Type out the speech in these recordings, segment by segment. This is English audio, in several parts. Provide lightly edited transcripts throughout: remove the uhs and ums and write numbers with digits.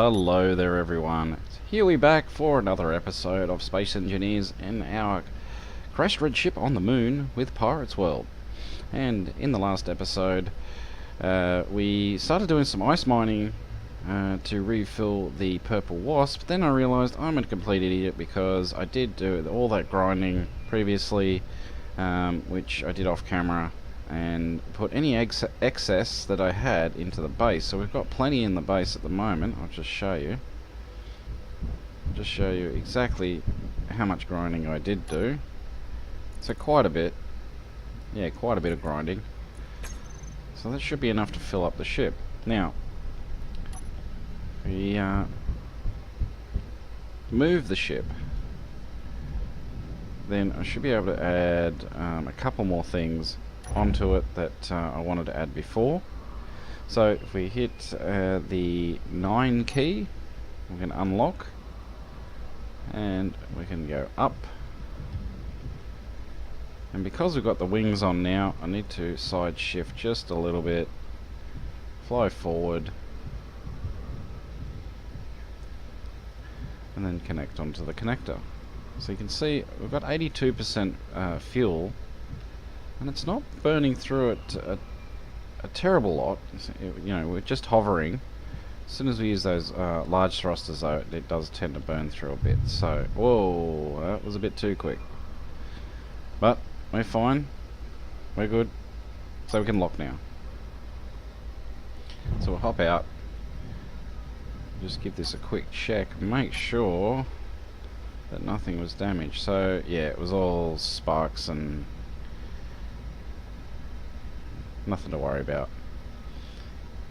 Hello there everyone, here we back for another episode of Space Engineers in our crash-red ship on the moon with Pirates World. And in the last episode we started doing some ice mining to refill the Purple Wasp. Then I realised I'm a complete idiot because I did do all that grinding previously, which I did off camera, and put any excess that I had into the base. So we've got plenty in the base at the moment. I'll just show you. Exactly how much grinding I did do. So quite a bit. Yeah, quite a bit of grinding. So that should be enough to fill up the ship. Now, we move the ship. Then I should be able to add a couple more things onto it that I wanted to add before. So if we hit the 9 key, we can unlock and we can go up. And because we've got the wings on now, I need to side shift just a little bit, fly forward, and then connect onto the connector. So you can see we've got 82% fuel, and it's not burning through it a terrible lot. You know, we're just hovering. As soon as we use those large thrusters though, it does tend to burn through a bit. So, whoa, that was a bit too quick. But we're fine, we're good. So we can lock now. So we'll hop out, just give this a quick check, make sure that nothing was damaged. So yeah, it was all sparks and nothing to worry about.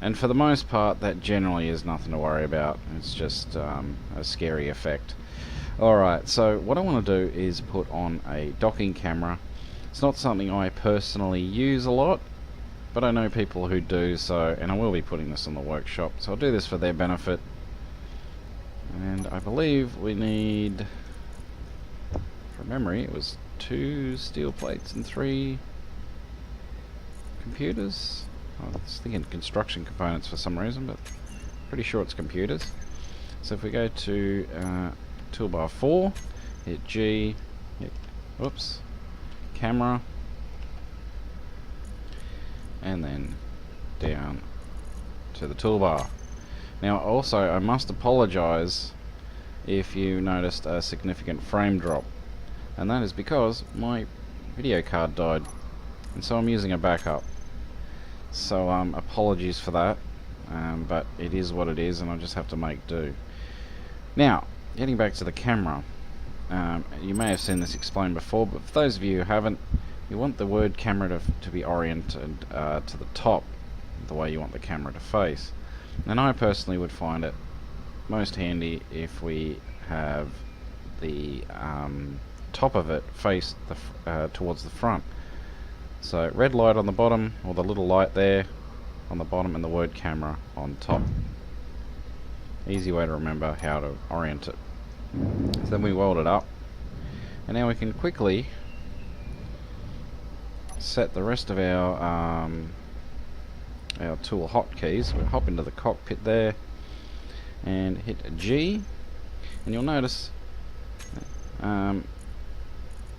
And for the most part, that generally is nothing to worry about. It's just a scary effect. Alright, so what I want to do is put on a docking camera. It's not something I personally use a lot, but I know people who do, so, and I will be putting this in the workshop, so I'll do this for their benefit. And I believe we need, from memory, it was 2 steel plates and 3 computers. I was thinking construction components for some reason, but pretty sure it's computers. So if we go to toolbar 4, hit G, hit, whoops, camera, and then down to the toolbar. Now also, I must apologize if you noticed a significant frame drop, and that is because my video card died, and so I'm using a backup. So apologies for that, but it is what it is, and I just have to make do. Now, getting back to the camera, you may have seen this explained before, but for those of you who haven't, you want the word camera to be oriented to the top, the way you want the camera to face. And I personally would find it most handy if we have the top of it face towards the front. So red light on the bottom, or the little light there on the bottom, and the word camera on top. Easy way to remember how to orient it. So then we weld it up, and now we can quickly set the rest of our tool hotkeys. We'll hop into the cockpit there and hit G, and you'll notice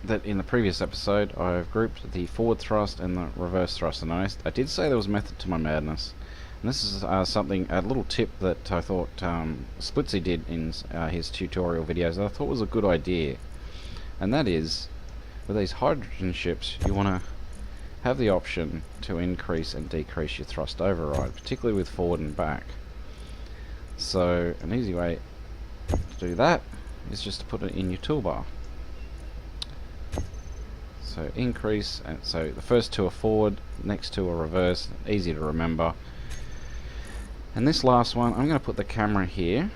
that in the previous episode I've grouped the forward thrust and the reverse thrust, and I did say there was method to my madness, and this is a little tip that I thought Splitsy did in his tutorial videos that I thought was a good idea, and that is, with these hydrogen ships you want to have the option to increase and decrease your thrust override, particularly with forward and back. So an easy way to do that is just to put it in your toolbar. So increase, and so the first 2 are forward, next 2 are reverse, easy to remember. And this last one, I'm going to put the camera here,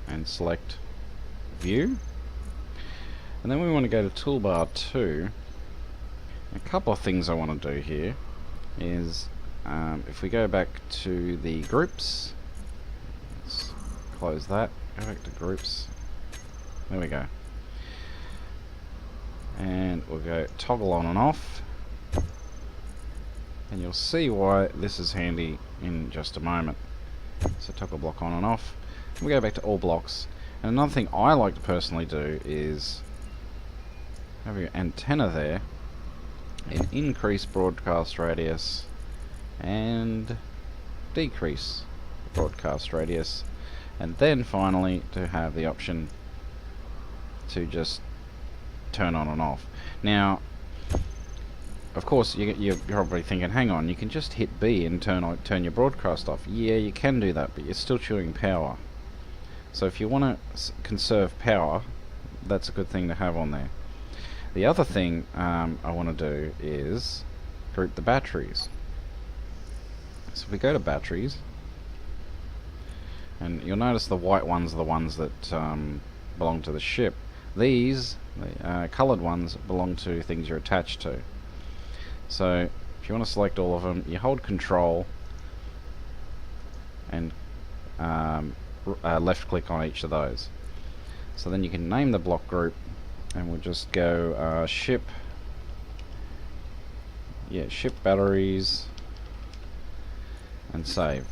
and select view, and then we want to go to toolbar 2. A couple of things I want to do here is if we go back to the groups, let's close that, go back to groups. There we go. And we'll go toggle on and off. And you'll see why this is handy in just a moment. So toggle block on and off. We go back to all blocks. And another thing I like to personally do is have your antenna there and increase broadcast radius and decrease broadcast radius, and then finally to have the option to just turn on and off. Now of course you're probably thinking, hang on, you can just hit B and turn your broadcast off. Yeah, you can do that, but you're still chewing power. So if you want to conserve power, that's a good thing to have on there. The other thing I want to do is group the batteries. So if we go to batteries, and you'll notice the white ones are the ones that belong to the ship. These coloured ones belong to things you're attached to. So if you want to select all of them, you hold Control and left click on each of those. So then you can name the block group, and we'll just go ship batteries and save.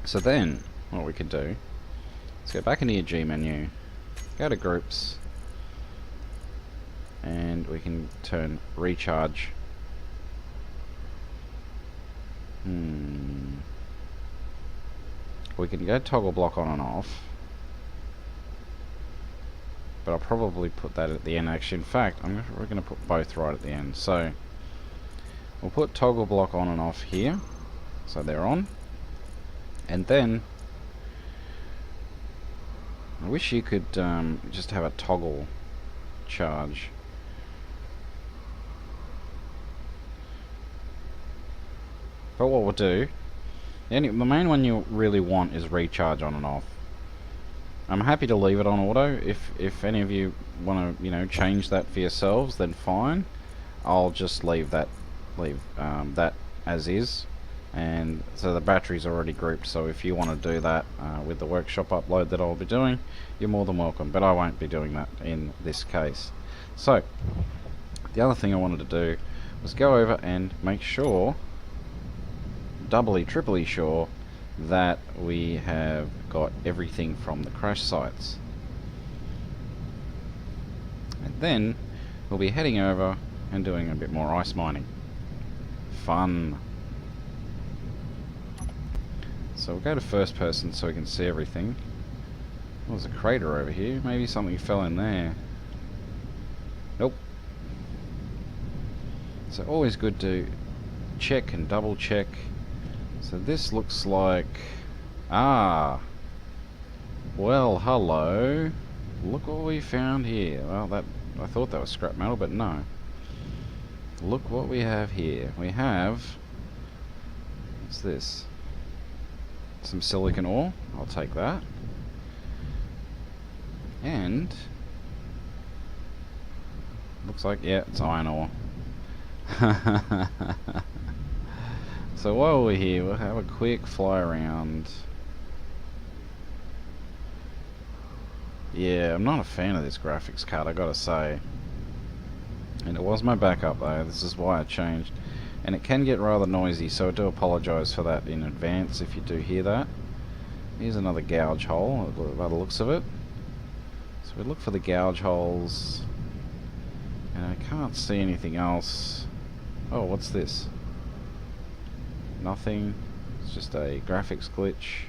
So then what we could do is go back into your G menu, go to groups, and we can turn recharge. We can go toggle block on and off, but I'll probably put that at the end. Actually, in fact, we're going to put both right at the end. So we'll put toggle block on and off here, so they're on. And then I wish you could just have a toggle charge. But what we'll do, the main one you really want is recharge on and off. I'm happy to leave it on auto. If any of you want to change that for yourselves, then fine. I'll just leave that as is. And so the battery's already grouped, so if you want to do that with the workshop upload that I'll be doing, you're more than welcome, but I won't be doing that in this case. So the other thing I wanted to do was go over and make sure, doubly triply sure, that we have got everything from the crash sites. And then we'll be heading over and doing a bit more ice mining. Fun. So we'll go to first person so we can see everything. Oh, there's a crater over here. Maybe something fell in there. Nope. So always good to check and double check. So this looks like... well, hello. Look what we found here. Well, I thought that was scrap metal, but no. Look what we have here. We have... what's this? Some silicon ore. I'll take that. And... looks like, yeah, it's iron ore. So while we're here, we'll have a quick fly around. Yeah, I'm not a fan of this graphics card, I gotta say. And it was my backup though, this is why I changed. And it can get rather noisy, so I do apologise for that in advance if you do hear that. Here's another gouge hole, by the looks of it. So we look for the gouge holes. And I can't see anything else. Oh, what's this? Nothing. It's just a graphics glitch.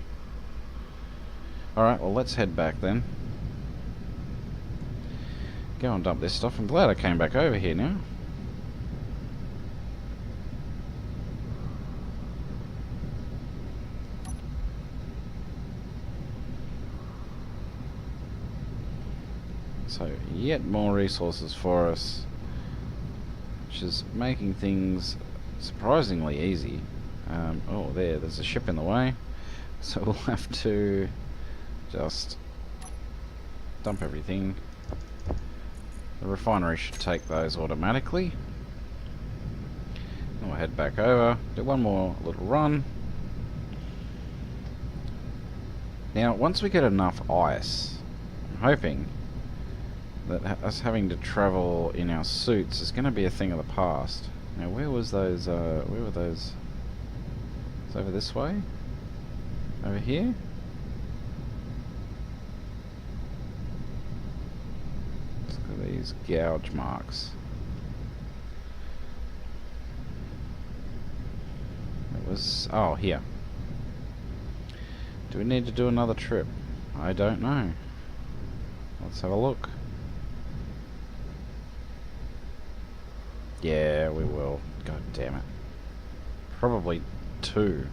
Alright, well let's head back then. Go and dump this stuff. I'm glad I came back over here now. So, yet more resources for us, which is making things surprisingly easy. Oh, there's a ship in the way, so we'll have to just dump everything. The refinery should take those automatically. And we'll head back over, do one more little run. Now, once we get enough ice, I'm hoping that us having to travel in our suits is going to be a thing of the past. Now where was those, where were those? It's over this way? Over here? Let's look at these gouge marks. It was, oh, here. Do we need to do another trip? I don't know. Let's have a look. Yeah, we will. God damn it. Probably 2.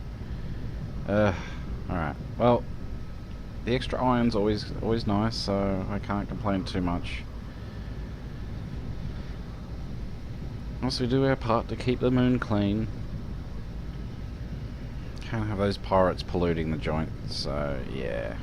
Alright. Well, the extra iron's always nice, so I can't complain too much. Once we do our part to keep the moon clean, can't have those pirates polluting the joint, so yeah.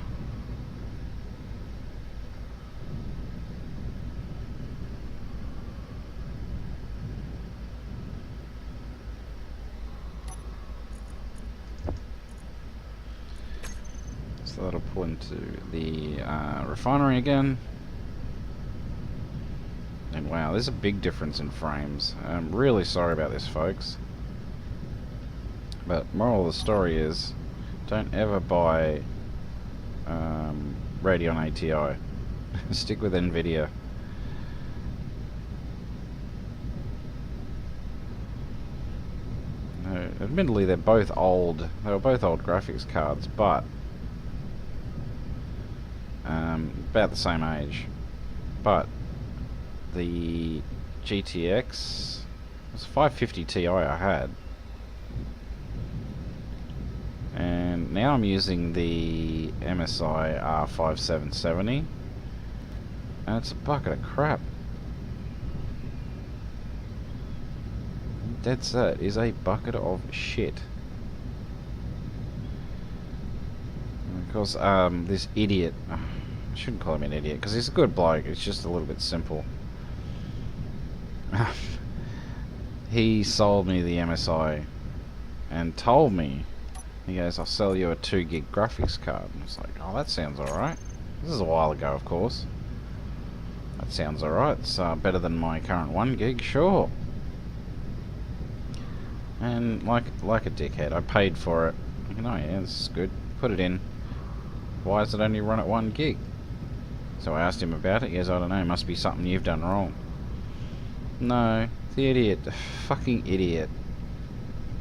So that'll pull into the refinery again. And wow, there's a big difference in frames. I'm really sorry about this, folks. But moral of the story is, don't ever buy Radeon ATI. Stick with Nvidia. No, admittedly, they're both old. They were both old graphics cards, but about the same age. But the GTX was 550 Ti I had. And now I'm using the MSI R5770, and it's a bucket of crap. Dead set is a bucket of shit. And of course, this idiot, I shouldn't call him an idiot because he's a good bloke, it's just a little bit simple. He sold me the MSI and told me, he goes, I'll sell you a 2 gig graphics card. And I was like, oh, that sounds alright. This is a while ago, of course. That sounds alright. It's better than my current 1 gig, sure. And like a dickhead, I paid for it. You know, yeah, this is good. Put it in. Why does it only run at 1 gig? So I asked him about it. He goes, I don't know, must be something you've done wrong. No, the idiot, fucking idiot.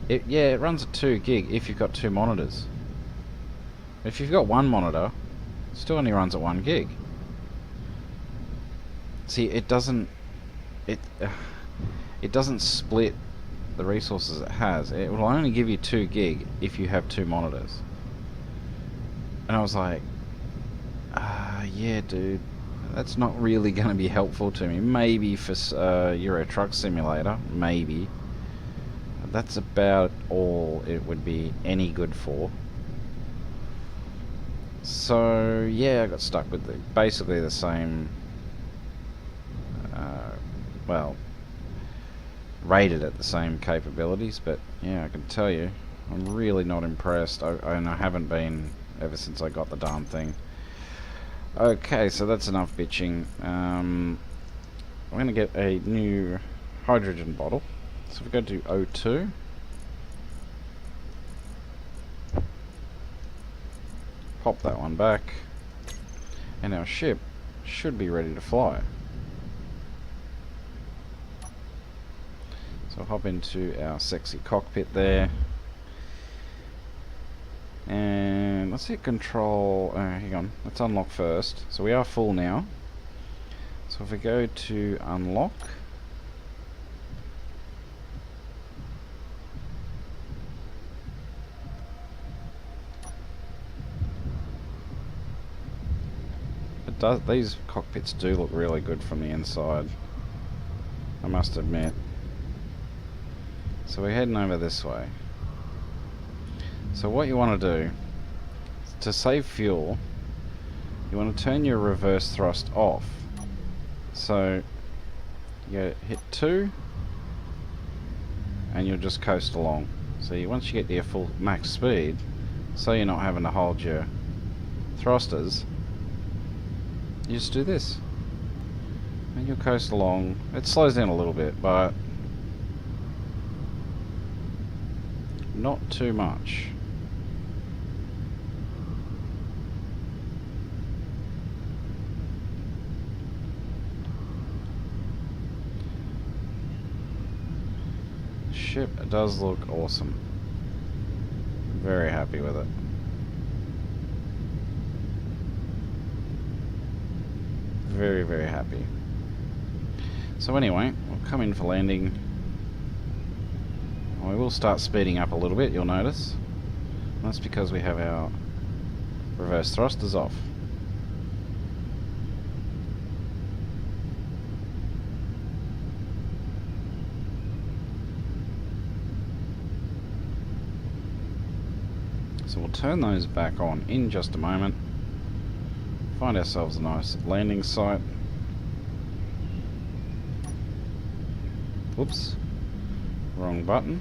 Yeah, it runs at 2 gig if you've got 2 monitors. If you've got 1 monitor, it still only runs at 1 gig. See, it doesn't split the resources it has. It will only give you 2 gig if you have 2 monitors. And I was like, yeah, dude, that's not really going to be helpful to me. Maybe for Euro Truck Simulator, maybe. That's about all it would be any good for. So yeah, I got stuck with basically the same, well, rated at the same capabilities, but yeah, I can tell you, I'm really not impressed, and I haven't been ever since I got the darn thing. Okay, so that's enough bitching. I'm going to get a new hydrogen bottle. So if we go to O2, pop that one back, and our ship should be ready to fly. So hop into our sexy cockpit there, and let's hit control, hang on, let's unlock first. So we are full now, so if we go to unlock, these cockpits do look really good from the inside, I must admit. So we're heading over this way. So what you want to do, to save fuel, you want to turn your reverse thrust off. So you hit 2 and you'll just coast along. So once you get to your full max speed, so you're not having to hold your thrusters, you just do this and you'll coast along. It slows down a little bit, but not too much. Ship does look awesome. Very happy with it. Very, very happy. So anyway, we'll come in for landing. We will start speeding up a little bit, you'll notice. And that's because we have our reverse thrusters off. So we'll turn those back on in just a moment. Find ourselves a nice landing site. Whoops, wrong button.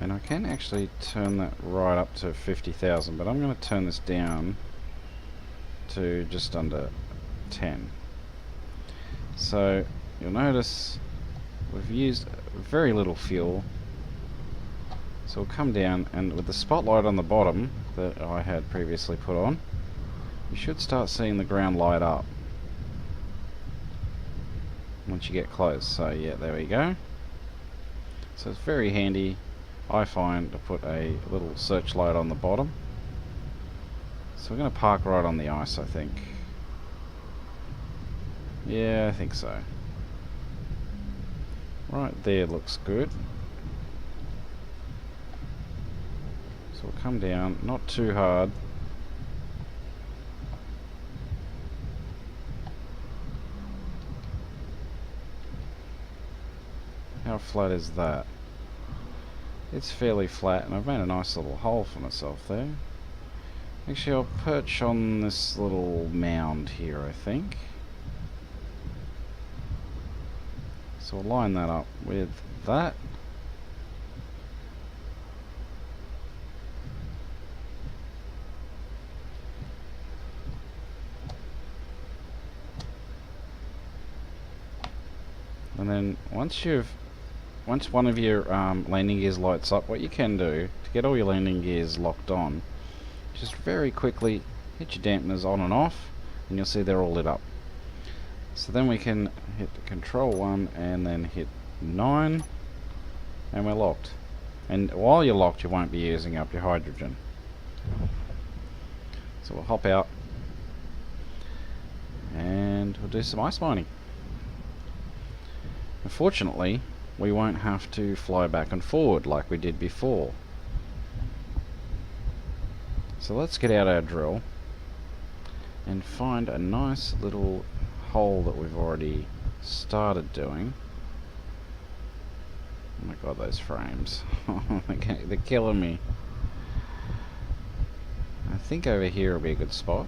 And I can actually turn that right up to 50,000, but I'm going to turn this down to just under 10. So you'll notice we've used very little fuel. So we'll come down, and with the spotlight on the bottom that I had previously put on, you should start seeing the ground light up once you get close. So yeah, there we go. So it's very handy, I find, to put a little searchlight on the bottom. So we're going to park right on the ice, I think. Yeah, I think so. Right there looks good. So we'll come down, not too hard. How flat is that? It's fairly flat, and I've made a nice little hole for myself there. Actually, I'll perch on this little mound here, I think. So we'll line that up with that. And then once one of your landing gears lights up, what you can do to get all your landing gears locked on, just very quickly hit your dampeners on and off, and you'll see they're all lit up. So then we can hit Control 1 and then hit 9, and we're locked. And while you're locked, you won't be using up your hydrogen. So we'll hop out and we'll do some ice mining. Unfortunately, we won't have to fly back and forward like we did before. So let's get out our drill and find a nice little hole that we've already started doing. Oh my god, those frames. They're killing me. I think over here will be a good spot.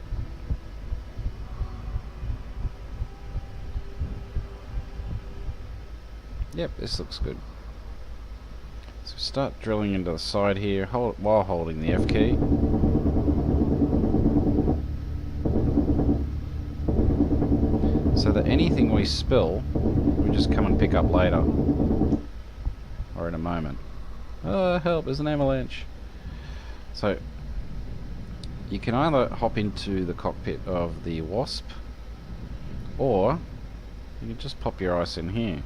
Yep, this looks good. So start drilling into the side here while holding the F key. So that anything we spill, we just come and pick up later. Or in a moment. Oh, help, there's an avalanche. So, you can either hop into the cockpit of the Wasp, or you can just pop your ice in here.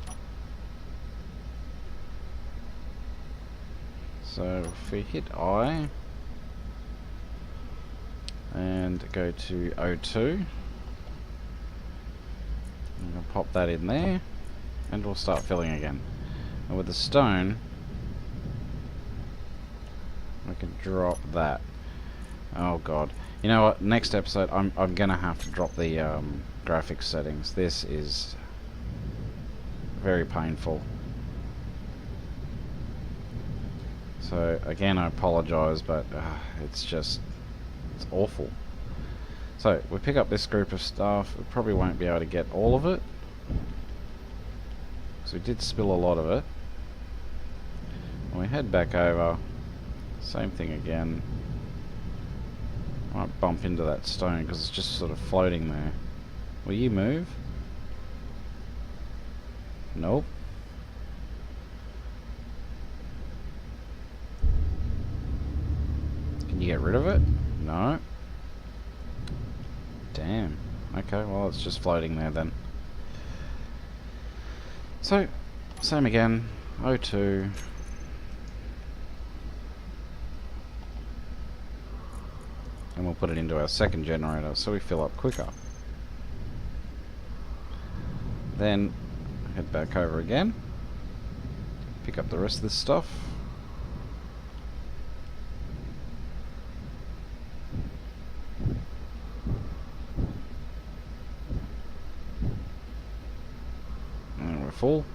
So if we hit I and go to O2, I'm going to pop that in there and we'll start filling again. And with the stone we can drop that. Oh god. You know what, next episode I'm going to have to drop the graphics settings. This is very painful. So again, I apologise, but it's awful. So we pick up this group of stuff. We probably won't be able to get all of it, because we did spill a lot of it. And we head back over, same thing again. I might bump into that stone because it's just sort of floating there. Will you move? Nope. get rid of it? No. Damn. Okay, well it's just floating there then. So, same again. O2. And we'll put it into our second generator so we fill up quicker. Then head back over again. Pick up the rest of this stuff. And we're full.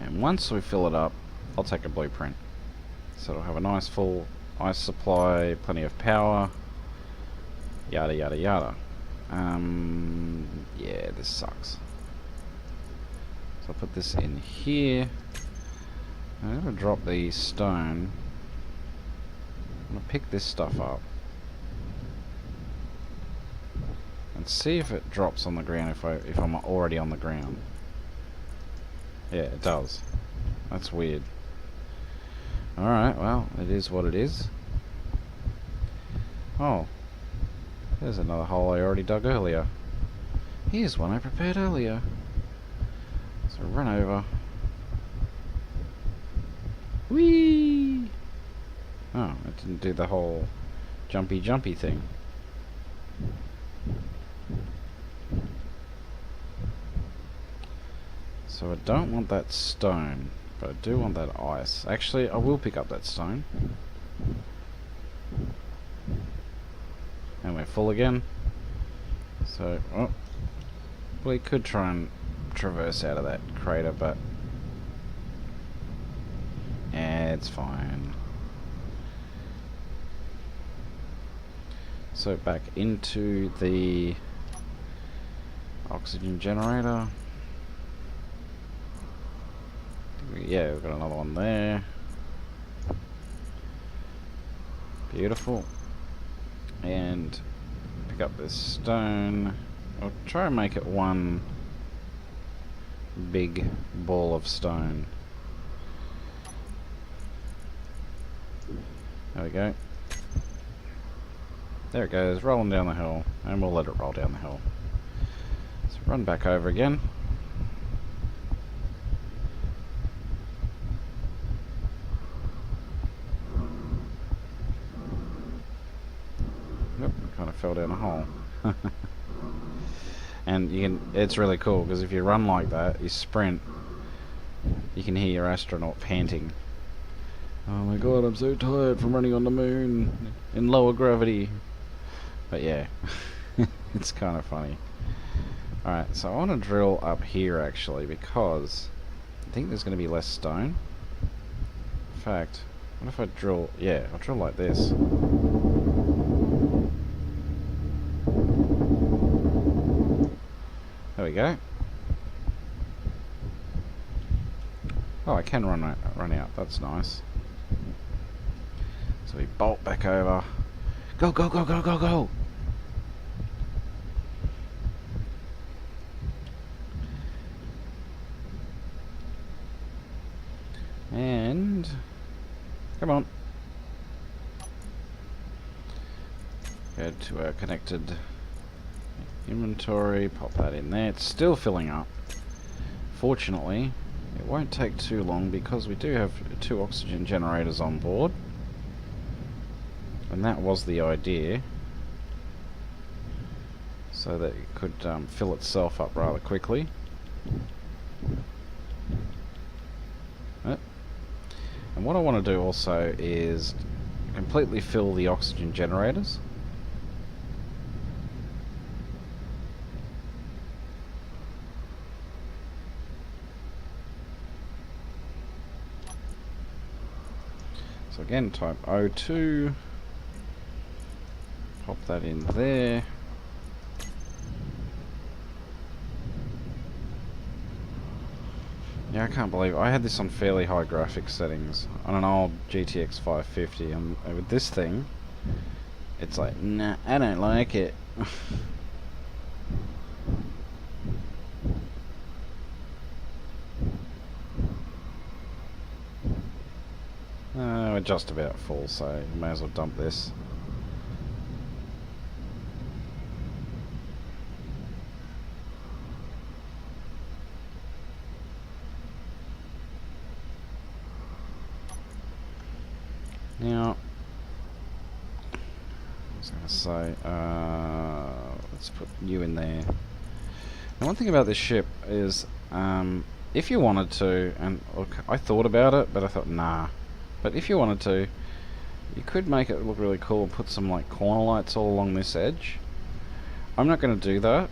And once we fill it up, I'll take a blueprint. So it'll have a nice full ice supply, plenty of power, yada yada yada. Yeah, this sucks. So I'll put this in here. I'm gonna drop the stone. I'm gonna pick this stuff up and see if it drops on the ground if I'm already on the ground. Yeah, it does. That's weird. Alright, well, it is what it is. Oh, there's another hole I already dug earlier. Here's one I prepared earlier. So run over. Whee! Oh, it didn't do the whole jumpy thing. So I don't want that stone, but I do want that ice. Actually, I will pick up that stone. And we're full again. So, oh, we could try and traverse out of that crater, but it's fine. So back into the oxygen generator. Yeah, we've got another one there. Beautiful. And pick up this stone. I'll try and make it one big ball of stone. There we go. There it goes, rolling down the hill, and we'll let it roll down the hill. So run back over again. Nope, kind of fell down a hole. And you can, it's really cool because if you run like that, you sprint, you can hear your astronaut panting. Oh my god, I'm so tired from running on the moon in lower gravity. But yeah, it's kind of funny. Alright, so I want to drill up here actually because I think there's going to be less stone. In fact, what if I drill, yeah, I'll drill like this. There we go. Oh, I can run out, that's nice. So we bolt back over. Go, go, go, go, go, go! And come on. Go to our connected inventory, pop that in there. It's still filling up. Fortunately, it won't take too long because we do have 2 oxygen generators on board. And that was the idea, so that it could fill itself up rather quickly. And what I want to do also is completely fill the oxygen generators. So again, type O2. Pop that in there. Yeah, I can't believe I had this on fairly high graphics settings on an old GTX 550, and with this thing, it's like, nah, I don't like it. we're just about full, so we may as well dump this. Now, I was going to say, let's put you in there. Now, one thing about this ship is, if you wanted to, and look, I thought about it, but I thought, nah. But if you wanted to, you could make it look really cool and put some like corner lights all along this edge. I'm not going to do that,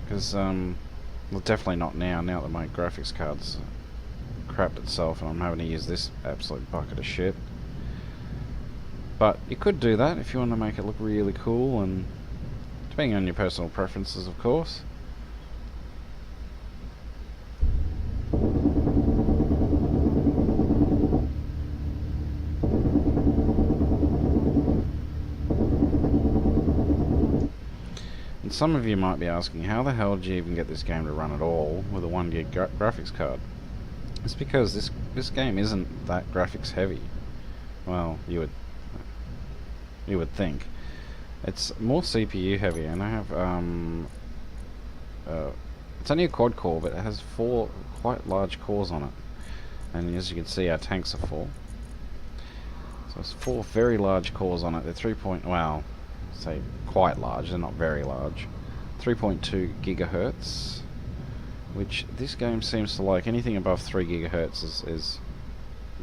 because, well, definitely not now that my graphics card's crapped itself and I'm having to use this absolute bucket of shit. But you could do that if you want to make it look really cool, and depending on your personal preferences, of course. And some of you might be asking, how the hell do you even get this game to run at all with a 1 gig graphics card? It's because this game isn't that graphics heavy. Well, you would think. It's more CPU heavy, and I have it's only a quad core, but it has 4 quite large cores on it, and as you can see, our tanks are full. So it's 4 very large cores on it. They're well, say quite large. They're not very large. 3.2 gigahertz, which this game seems to like. Anything above 3 gigahertz is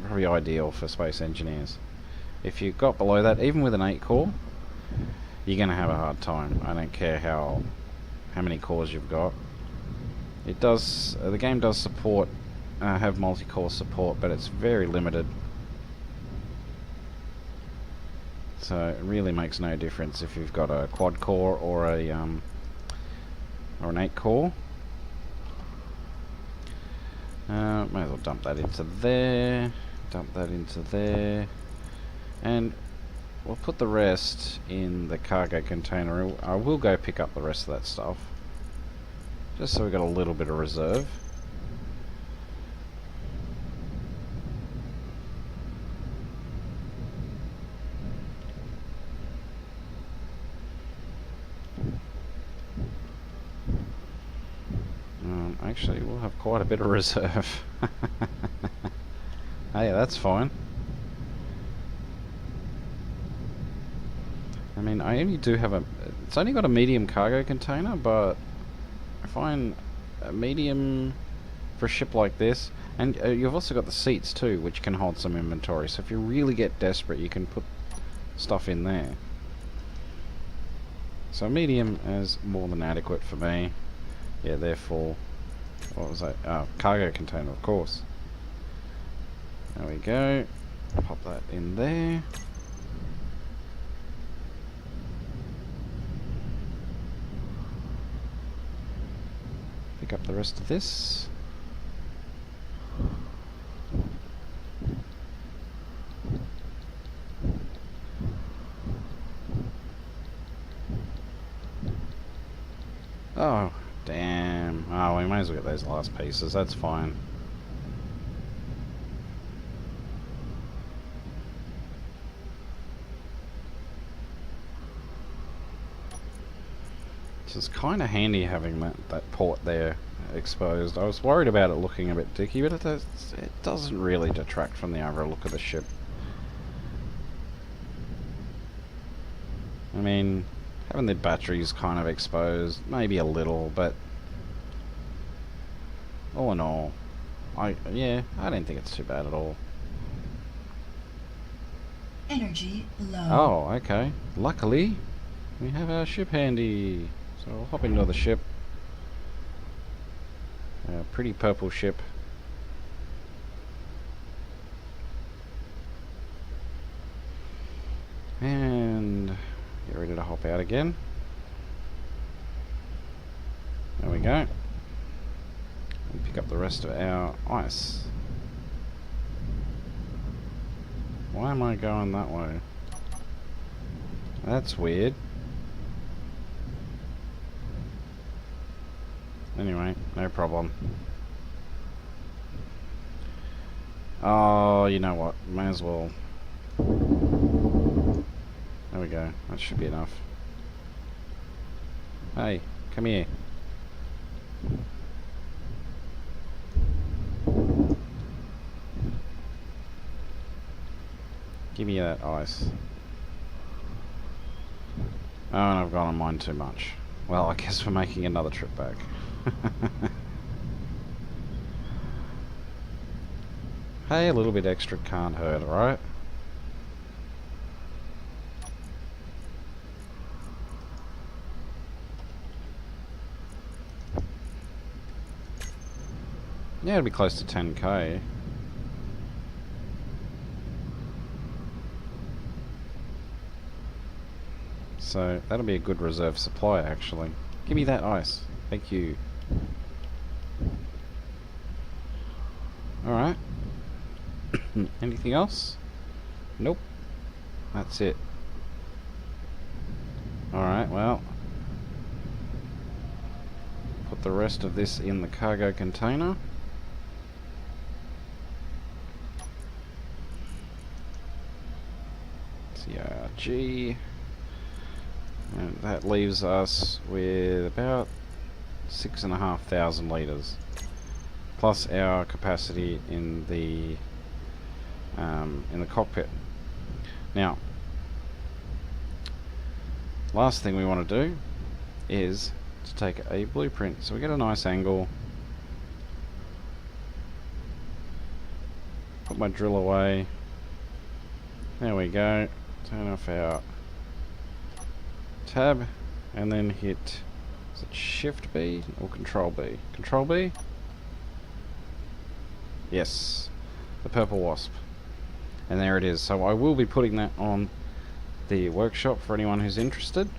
probably ideal for space engineers. If you've got below that, even with an 8 core, you're going to have a hard time. I don't care how many cores you've got. It does. The game does support have multi-core support, but it's very limited. So it really makes no difference if you've got a quad core or an 8 core. May as well dump that into there. Dump that into there. And we'll put the rest in the cargo container. I will go pick up the rest of that stuff, just so we've got a little bit of reserve. Actually, we'll have quite a bit of reserve. Hey, that's fine. I mean, I only do have it's only got a medium cargo container, but I find a medium for a ship like this, and you've also got the seats too, which can hold some inventory, so if you really get desperate, you can put stuff in there. So medium is more than adequate for me. Yeah, they're full. What was that? Oh, cargo container, of course. There we go. Pop that in there. Pick up the rest of this. Oh, damn. Oh, we may as well get those last pieces. That's fine. It's kind of handy having that port there exposed. I was worried about it looking a bit dicky, but it doesn't really detract from the overall look of the ship. I mean, having the batteries kind of exposed, maybe a little, but all in all, I don't think it's too bad at all. Energy low. Oh, okay. Luckily, we have our ship handy. So we'll hop into the ship. A pretty purple ship. And get ready to hop out again. There we go. And pick up the rest of our ice. Why am I going that way? That's weird. Anyway, no problem. Oh, you know what? May as well. There we go. That should be enough. Hey, come here. Give me that ice. Oh, and I've gone on mine too much. Well, I guess we're making another trip back. Hey, a little bit extra can't hurt, right? Yeah, it'll be close to 10k. So that'll be a good reserve supply, actually. Give me that ice. Thank you. Alright. Anything else? Nope. That's it. Alright, well. Put the rest of this in the cargo container. CRG. And that leaves us with about 6,500 litres. Plus our capacity in the cockpit. Now, last thing we want to do is to take a blueprint. So we get a nice angle. Put my drill away. There we go. Turn off our tab and then hit, is it Shift B or Control B? Control B? Yes, the Purple Wasp. And there it is. So I will be putting that on the workshop for anyone who's interested.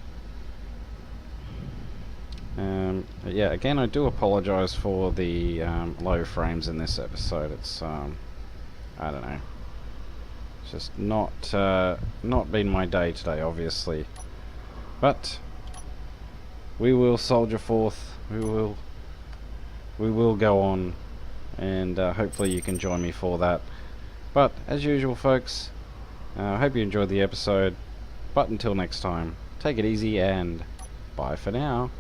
Yeah, again, I do apologise for the low frames in this episode. It's I don't know. It's just not been my day today, obviously. But we will soldier forth. We will go on, and hopefully you can join me for that. But as usual, folks, I hope you enjoyed the episode. But until next time, take it easy and bye for now.